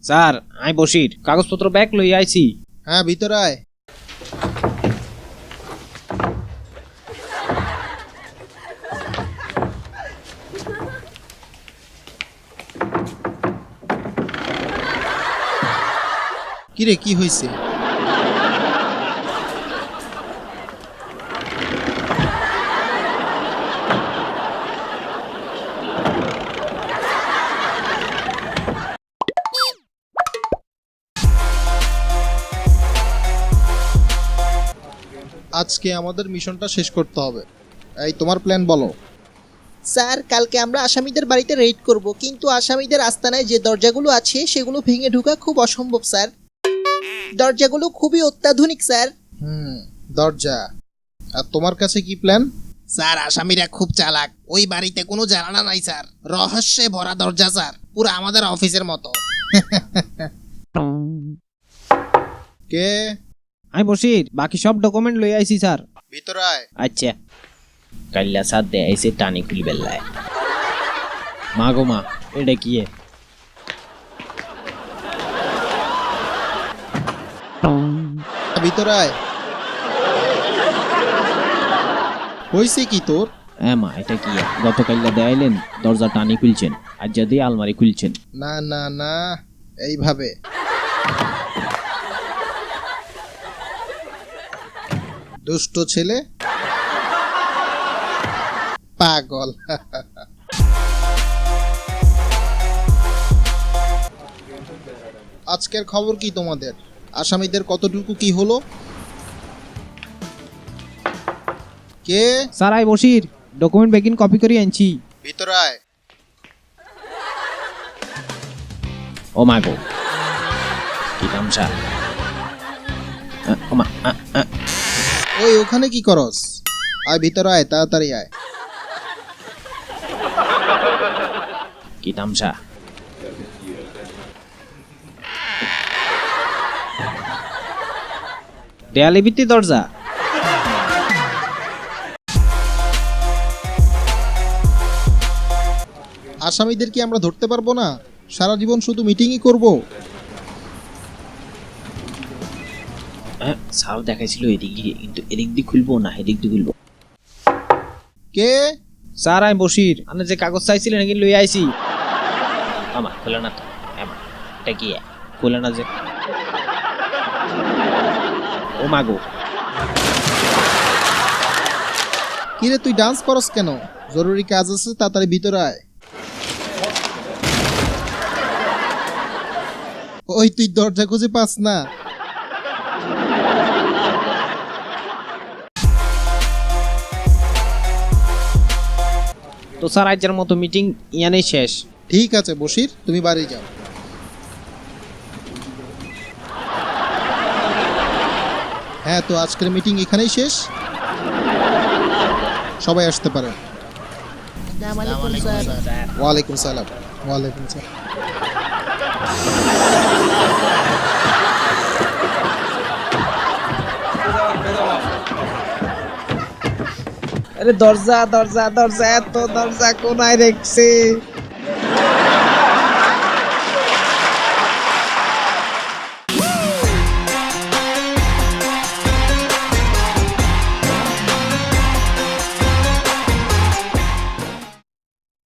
Sir I Basir কাগজপত্র bag লই আইছি। হ্যাঁ ভিতরে আয়। কিরে কি হয়েছে? আজকে আমাদের মিশনটা শেষ করতে হবে। এই তোমার প্ল্যান বলো। স্যার কালকে আমরা আসামিদের বাড়িতে রেড করব, কিন্তু আসামিদের আস্তানায় যে দরজাগুলো আছে সেগুলো ভেঙে ঢোকা খুব অসম্ভব স্যার। দরজাগুলো খুবই অত্যাধুনিক স্যার। দরজা। আর তোমার কাছে কি প্ল্যান? স্যার আসামিরা খুব চালাক, ওই বাড়িতে কোনো জানালা নাই স্যার, রহস্যে ভরা দরজা স্যার, পুরো আমাদের অফিসের মতো। কে? আই বসির বাকি সব ডকুমেন্ট লই আইছি স্যার। ভিতরে আয়। আচ্ছা কাল্লা সাথ দে আইছে টানি খুলি বেল্লায়। মা গো মা এটা কি এ? ভিতরে আয়। হয়েছে কি তোর? হ্যাঁ মা এটা কি এ? গতকাল্লা দেয়াইলেন দরজা টানি খুলছেন, আজ যদি আলমারি খুলছেন। না না না, এইভাবে। দুষ্ট ছেলে, পাগল। আজকের খবর কি তোমাদের? আসামিদের কতটুকু কি হলো? কে? স্যার আই বসির ডকুমেন্ট বেগিন কপি করে আনছি। ভিতরে আয়। ও মা গো কি তামসা। ও মা ওই ওখানে কি করস? আয় ভিতরে আয়, তাড়াতাড়ি আয়। কি তামসা। দেয়ালে ভিত্তি দরজা। আসামিদের কি আমরা ধরতে পারবো না? সারা জীবন শুধু মিটিংই করব। সাপ দেখাইছিল এদিক দিয়ে, কিন্তু এদিক দিয়ে খুলবো না এদিক দিয়ে খুলবো। কে? স্যার আমি বসির, আপনি যে কাগজ চাইছিলেন নাকি লই আইছি। আমা খোলা না তো। আমা এটা কি খোলা না যে। ও মাগো কিরে তুই ডান্স করস কেন? জরুরি কাজ আছে, তাড়াতাড়ি ভিতরে আয়। ওই তুই দরজা খুঁজে পাস না? তো স্যার আজকের মতো মিটিং ইয়ানেই শেষ। ঠিক আছে বশির, তুমি বাড়ি যাও। হ্যাঁ, তো আজকের মিটিং এখানেই শেষ। সবাই আসতে পারেন। আসসালামু আলাইকুম স্যার। ওয়ালাইকুম সালাম। ওয়ালাইকুম সালাম। আরে দরজা দরজা দরজা, এত দরজা কোনায় রেখছে।